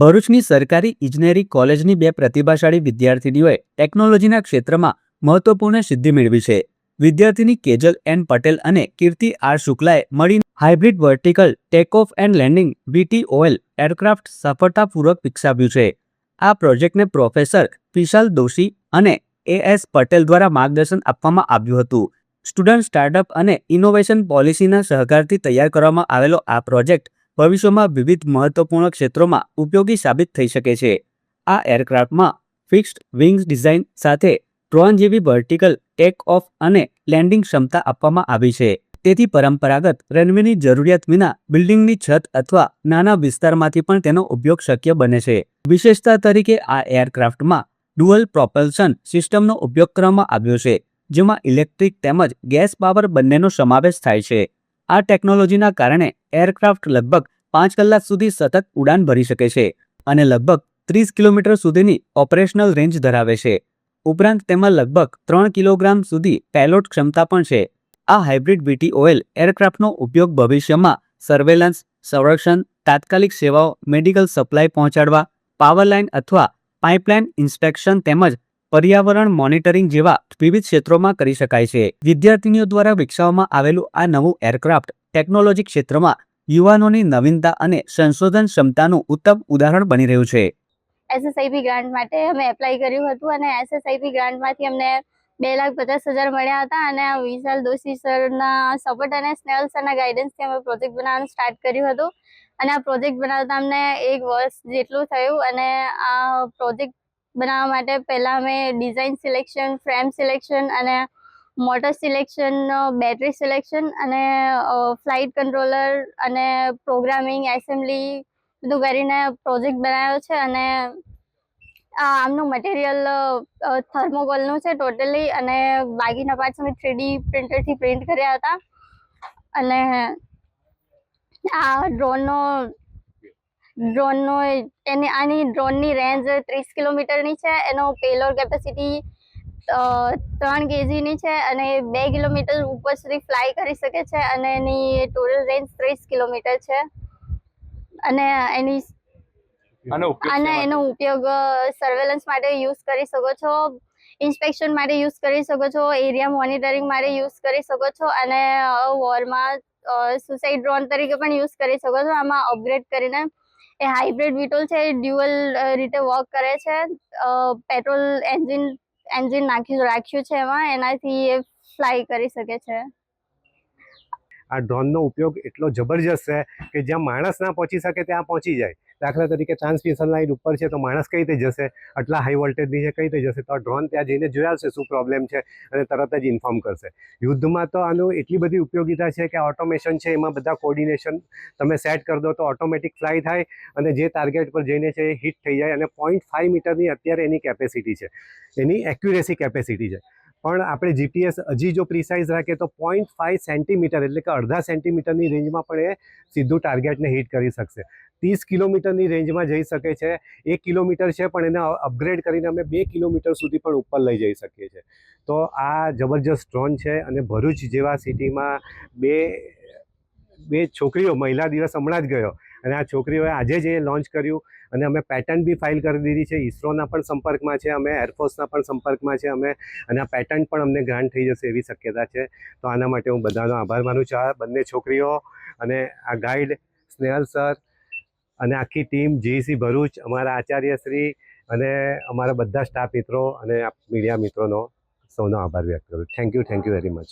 ભરૂચની સરકારી ઇજનેરી કોલેજની બે પ્રતિભાશાળી વિદ્યાર્થીનીઓએ ટેકનોલોજીના ક્ષેત્રમાં મહત્વપૂર્ણ સિદ્ધિ મેળવી છે. વિદ્યાર્થીની કેજલ એન પટેલ અને કીર્તિ આર શુક્લાએ મળીને hybrid vertical take-off and landing VTOL aircraft સફળતાપૂર્વક વિકસાવ્યું છે. આ પ્રોજેક્ટને પ્રોફેસર વિશાલ દોશી અને AS પટેલ દ્વારા માર્ગદર્શન આપવામાં આવ્યું હતું. સ્ટુડન્ટ સ્ટાર્ટઅપ અને ઇનોવેશન પોલિસીના સહકારથી તૈયાર કરવામાં આવેલો આ પ્રોજેક્ટ ભવિષ્યમાં વિવિધ મહત્વપૂર્ણ ક્ષેત્રોમાં ઉપયોગી સાબિત થઈ શકે છે. આ એરક્રાફ્ટમાં ફિક્સ્ડ વિંગ્સ ડિઝાઇન સાથે ડ્રોન જેવી વર્ટિકલ ટેક ઓફ અને લેન્ડિંગ ક્ષમતા આપવામાં આવી છે. તેથી પરંપરાગત રનવેની જરૂરિયાત વિના બિલ્ડિંગની છત અથવા નાના વિસ્તારમાંથી પણ તેનો ઉપયોગ શક્ય બને છે. વિશેષતા તરીકે આ એરક્રાફ્ટમાં ડ્યુઅલ પ્રોપલ્શન સિસ્ટમનો ઉપયોગ કરવામાં આવ્યો છે, જેમાં ઇલેક્ટ્રિક તેમજ ગેસ પાવર બંનેનો સમાવેશ થાય છે. આ ટેકનોલોજીના કારણે એરક્રાફ્ટ લગભગ 5 કલાક સુધી સતત ઉડાન ભરી શકે છે અને લગભગ 30 કિલોમીટર સુધીની ઓપરેશનલ રેન્જ ધરાવે છે. ઉપરાંત તેમાં લગભગ 3 કિલોગ્રામ સુધી પેલોડ ક્ષમતા પણ છે. આ હાઇબ્રિડ VTOL એરક્રાફ્ટનો ઉપયોગ ભવિષ્યમાં સર્વેલન્સ, સંરક્ષણ, તાત્કાલિક સેવાઓ, મેડિકલ સપ્લાય પહોંચાડવા, પાવર લાઇન અથવા પાઇપલાઇન ઇન્સ્પેક્શન તેમજ પર્યાવરણ મોનિટરિંગ જેવા વિવિધ ક્ષેત્રોમાં કરી શકાય છે. વિદ્યાર્થીનીઓ દ્વારા વિકસાવવામાં આવેલું આ નવું એરક્રાફ્ટ ટેકનોલોજી ક્ષેત્રમાં યુવાનોની નવીનતા અને સંશોધન ક્ષમતાનું ઉત્તમ ઉદાહરણ બની રહ્યું છે. SSIP ગ્રાન્ટ માટે અમે એપ્લાય કર્યું હતું અને SSIP ગ્રાન્ટમાંથી અમને 2,50,000 મળ્યા હતા અને આ વિશાલ દોશી સરના સપોર્ટ અને સ્નેહલ સરના ગાઈડન્સથી અમે પ્રોજેક્ટ બનાવવાનું સ્ટાર્ટ કર્યું હતું અને આ પ્રોજેક્ટ બનાવતા અમને 1 વર્ષ જેટલું થયું અને આ પ્રોજેક્ટ બનાવવા માટે પહેલાં અમે ડિઝાઇન સિલેક્શન, ફ્રેમ સિલેક્શન અને મોટર સિલેક્શન, બેટરી સિલેક્શન અને ફ્લાઇટ કંટ્રોલર અને પ્રોગ્રામિંગ, એસેમ્બલી બધું કરીને પ્રોજેક્ટ બનાવ્યો છે અને આમનું મટીરિયલ થર્મોકોલનું છે ટોટલી અને બાકીના પાર્ટ્સ અમે 3D પ્રિન્ટરથી પ્રિન્ટ કર્યા હતા અને આ આની ડ્રોનની રેન્જ 30 કિલોમીટરની છે. એનો પેલોડ કેપેસિટી 3 kgની છે અને 2 કિલોમીટર ઉપર સુધી ફ્લાય કરી શકે છે અને એની ટોટલ રેન્જ 30 કિલોમીટર છે અને એનો ઉપયોગ સર્વેલન્સ માટે યુઝ કરી શકો છો, ઇન્સ્પેક્શન માટે યુઝ કરી શકો છો, એરિયા મોનિટરિંગ માટે યુઝ કરી શકો છો અને વોરમાં સુસાઇડ ડ્રોન તરીકે પણ યુઝ કરી શકો છો. આમાં અપગ્રેડ કરીને એ હાઇબ્રિડ VTOL છે, ડ્યુઅલ રીતે વર્ક કરે છે. પેટ્રોલ એન્જિન રાખ્યું છે એમાં, એનાથી એ ફ્લાય કરી શકે છે. આ ડ્રોનનો ઉપયોગ એટલો જબરજસ્ત છે કે જ્યાં માણસ ના પહોંચી શકે ત્યાં પહોંચી જાય. દાખલા તરીકે ટ્રાન્સમિશન લાઇન ઉપર છે તો માણસ કઈ રીતે જશે, આટલા હાઈ વોલ્ટેજની છે કઈ રીતે જશે, તો આ ડ્રોન ત્યાં જઈને જોઈ આવશે શું પ્રોબ્લેમ છે અને તરત જ ઇન્ફોર્મ કરશે. યુદ્ધમાં તો આનું એટલી બધી ઉપયોગિતા છે કે ઓટોમેશન છે, એમાં બધા કોર્ડિનેશન તમે સેટ કરી દો તો ઓટોમેટિક ફ્લાય થાય અને જે ટાર્ગેટ પર જઈને છે એ હિટ થઈ જાય. અને 0.5 મીટરની અત્યારે એની કેપેસિટી છે, એની એક્યુરેસી કેપેસિટી છે. પણ આપણે GPS હજી જો પ્રિસાઇઝ રાખીએ તો 0.5 સેન્ટીમીટર એટલે કે અડધા સેન્ટીમીટરની રેન્જમાં પણ એ સીધું ટાર્ગેટને હિટ કરી શકશે. 30 કિલોમીટરની રેન્જમાં જઈ શકે છે. 1 કિલોમીટર છે પણ એને અપગ્રેડ કરીને અમે 2 કિલોમીટર સુધી પણ ઉપર લઈ જઈ શકીએ છીએ. તો આ જબરજસ્ત ડ્રોન છે અને ભરૂચ જેવા સિટીમાં બે છોકરીઓ, મહિલા દિવસ હમણાં જ ગયો અને આ છોકરીઓએ આજે જ એ લોન્ચ કર્યું અને અમે પેટન્ટ બી ફાઇલ કરી દીધી છે. ઇસરોના પણ સંપર્કમાં છે અમે, એરફોર્સના પણ સંપર્કમાં છે અમે, અને આ પેટન્ટ પણ અમને ગ્રાન્ટ થઈ જશે એવી શક્યતા છે. તો આના માટે હું બધાનો આભાર માનું છું, આ બંને છોકરીઓ અને આ ગાઈડ સ્નેહલ સર અને આખી ટીમ GEC ભરૂચ, અમારા આચાર્યશ્રી અને અમારા બધા સ્ટાફ મિત્રો અને મીડિયા મિત્રોનો સૌનો આભાર વ્યક્ત કરું. Thank you very much.